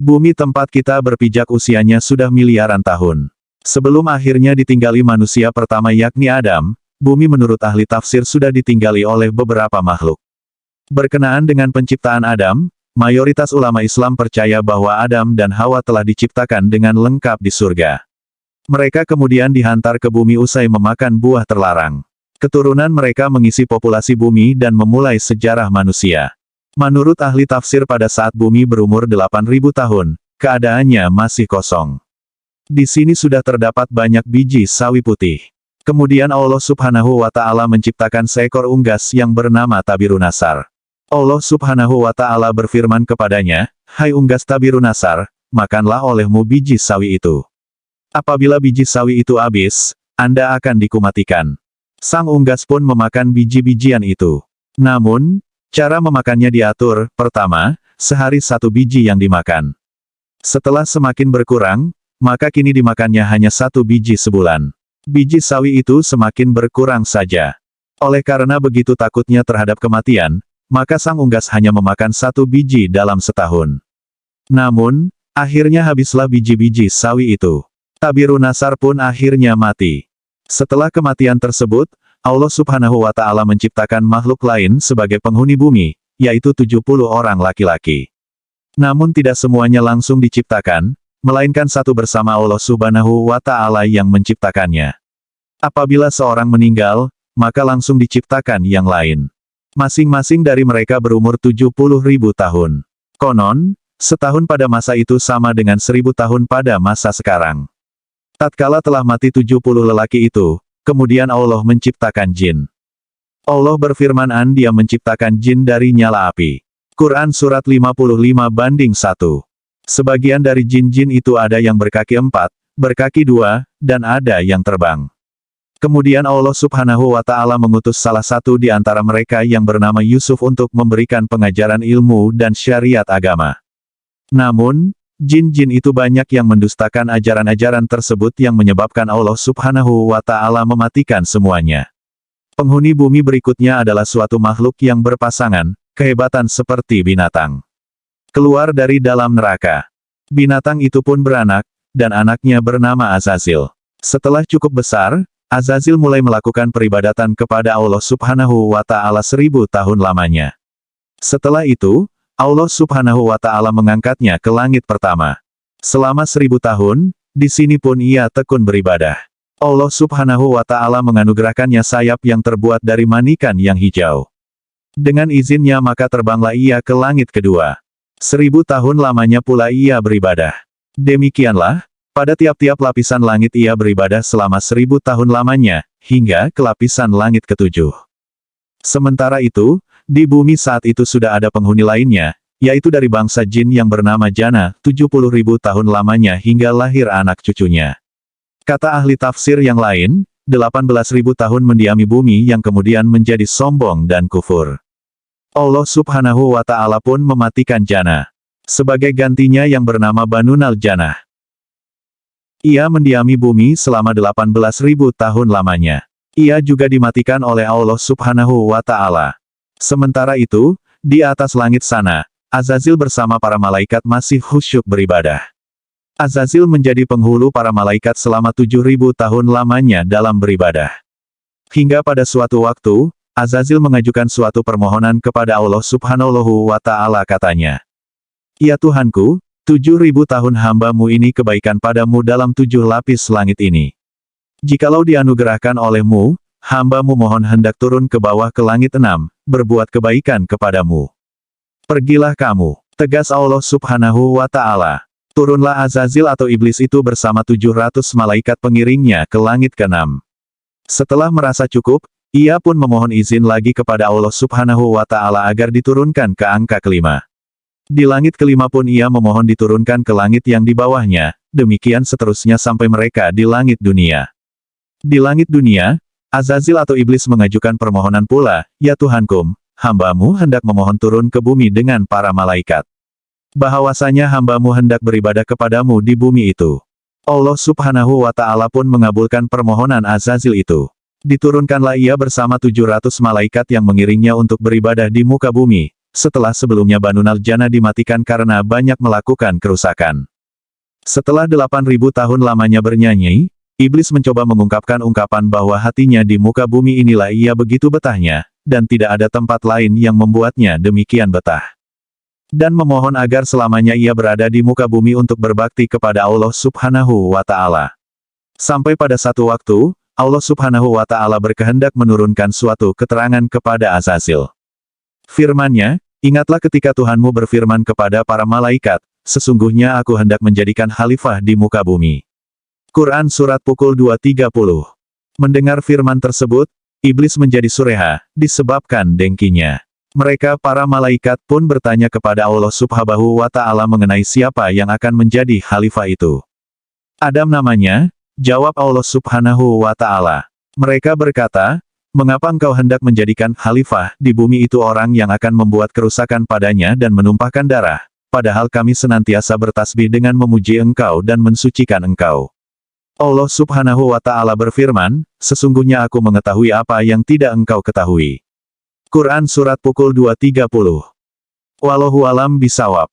Bumi tempat kita berpijak usianya sudah miliaran tahun. Sebelum akhirnya ditinggali manusia pertama yakni Adam, bumi menurut ahli tafsir sudah ditinggali oleh beberapa makhluk. Berkenaan dengan penciptaan Adam, mayoritas ulama Islam percaya bahwa Adam dan Hawa telah diciptakan dengan lengkap di surga. Mereka kemudian dihantar ke bumi usai memakan buah terlarang. Keturunan mereka mengisi populasi bumi dan memulai sejarah manusia. Menurut ahli tafsir pada saat bumi berumur 8.000 tahun, keadaannya masih kosong. Di sini sudah terdapat banyak biji sawi putih. Kemudian Allah Subhanahu wa Ta'ala menciptakan seekor unggas yang bernama Tabirunasar. Allah Subhanahu wa Ta'ala berfirman kepadanya, "Hai unggas Tabirunasar, makanlah olehmu biji sawi itu. Apabila biji sawi itu habis, Anda akan dikumatikan." Sang unggas pun memakan biji-bijian itu. Namun, cara memakannya diatur. Pertama, sehari 1 biji yang dimakan. Setelah semakin berkurang, maka kini dimakannya hanya 1 biji sebulan. Biji sawi itu semakin berkurang saja. Oleh karena begitu takutnya terhadap kematian, maka sang unggas hanya memakan 1 biji dalam setahun. Namun, akhirnya habislah biji-biji sawi itu. Tabirunasar pun akhirnya mati. Setelah kematian tersebut, Allah Subhanahu wa Ta'ala menciptakan makhluk lain sebagai penghuni bumi, yaitu 70 orang laki-laki. Namun tidak semuanya langsung diciptakan, melainkan satu bersama Allah Subhanahu wa Ta'ala yang menciptakannya. Apabila seorang meninggal, maka langsung diciptakan yang lain. Masing-masing dari mereka berumur 70.000 tahun. Konon, setahun pada masa itu sama dengan 1000 tahun pada masa sekarang. Tatkala telah mati 70 lelaki itu, kemudian Allah menciptakan jin. Allah berfirman, Dia menciptakan jin dari nyala api. Quran Surat 55:1. Sebagian dari jin-jin itu ada yang berkaki 4, berkaki 2, dan ada yang terbang. Kemudian Allah Subhanahu wa Ta'ala mengutus salah satu di antara mereka yang bernama Yusuf untuk memberikan pengajaran ilmu dan syariat agama. Namun, jin-jin itu banyak yang mendustakan ajaran-ajaran tersebut yang menyebabkan Allah Subhanahu wa Ta'ala mematikan semuanya. Penghuni bumi berikutnya adalah suatu makhluk yang berpasangan, kehebatan seperti binatang. Keluar dari dalam neraka. Binatang itu pun beranak, dan anaknya bernama Azazil. Setelah cukup besar, Azazil mulai melakukan peribadatan kepada Allah Subhanahu wa Ta'ala 1000 tahun lamanya. Setelah itu, Allah Subhanahu wa Ta'ala mengangkatnya ke langit pertama. Selama 1000 tahun, di sini pun ia tekun beribadah. Allah Subhanahu wa Ta'ala menganugerahkannya sayap yang terbuat dari manikan yang hijau. Dengan izinnya maka terbanglah ia ke langit kedua. 1000 tahun lamanya pula ia beribadah. Demikianlah, pada tiap-tiap lapisan langit ia beribadah selama 1000 tahun lamanya, hingga ke lapisan langit ketujuh. Sementara itu, di bumi saat itu sudah ada penghuni lainnya, yaitu dari bangsa jin yang bernama Jana, 70.000 tahun lamanya hingga lahir anak cucunya. Kata ahli tafsir yang lain, 18.000 tahun mendiami bumi yang kemudian menjadi sombong dan kufur. Allah Subhanahu wa Ta'ala pun mematikan Jana. Sebagai gantinya yang bernama Banunal Janah. Ia mendiami bumi selama 18.000 tahun lamanya. Ia juga dimatikan oleh Allah Subhanahu wa Ta'ala. Sementara itu, di atas langit sana, Azazil bersama para malaikat masih khusyuk beribadah. Azazil menjadi penghulu para malaikat selama 7.000 tahun lamanya dalam beribadah. Hingga pada suatu waktu, Azazil mengajukan suatu permohonan kepada Allah Subhanahu wa Ta'ala, katanya, "Ya Tuhanku, 7.000 tahun hamba-Mu ini kebaikan padamu dalam 7 lapis langit ini. Jikalau dianugerahkan oleh-Mu, hamba-Mu mohon hendak turun ke bawah ke langit 6, berbuat kebaikan kepadamu. Pergilah kamu." Tegas Allah Subhanahu wa Ta'ala. Turunlah Azazil atau iblis itu bersama 700 malaikat pengiringnya ke langit ke-6. Setelah merasa cukup, ia pun memohon izin lagi kepada Allah Subhanahu wa Ta'ala agar diturunkan ke angka ke-5. Di langit ke-5 pun ia memohon diturunkan ke langit yang di bawahnya, demikian seterusnya sampai mereka di langit dunia. Di langit dunia, Azazil atau iblis mengajukan permohonan pula, "Ya Tuhanku, hamba-Mu hendak memohon turun ke bumi dengan para malaikat. Bahwasanya hamba-Mu hendak beribadah kepadamu di bumi itu." Allah Subhanahu wa Ta'ala pun mengabulkan permohonan Azazil itu. Diturunkanlah ia bersama 700 malaikat yang mengiringnya untuk beribadah di muka bumi, setelah sebelumnya Banu Naljana dimatikan karena banyak melakukan kerusakan. Setelah 8.000 tahun lamanya bernyanyi, iblis mencoba mengungkapkan ungkapan bahwa hatinya di muka bumi inilah ia begitu betahnya, dan tidak ada tempat lain yang membuatnya demikian betah. Dan memohon agar selamanya ia berada di muka bumi untuk berbakti kepada Allah Subhanahu wa Ta'ala. Sampai pada satu waktu, Allah Subhanahu wa Ta'ala berkehendak menurunkan suatu keterangan kepada Azazil. Firman-Nya, "Ingatlah ketika Tuhanmu berfirman kepada para malaikat, sesungguhnya aku hendak menjadikan khalifah di muka bumi." Quran Surat Pukul 2:30. Mendengar firman tersebut, iblis menjadi sureha, disebabkan dengkinya. Mereka para malaikat pun bertanya kepada Allah Subhanahu wa Ta'ala mengenai siapa yang akan menjadi khalifah itu. Adam namanya, jawab Allah Subhanahu wa Ta'ala. Mereka berkata, "Mengapa engkau hendak menjadikan khalifah di bumi itu orang yang akan membuat kerusakan padanya dan menumpahkan darah, padahal kami senantiasa bertasbih dengan memuji engkau dan mensucikan engkau?" Allah Subhanahu wa Ta'ala berfirman, "Sesungguhnya aku mengetahui apa yang tidak engkau ketahui." Quran Surat Pukul 2:30. Wallahu alam bisawab.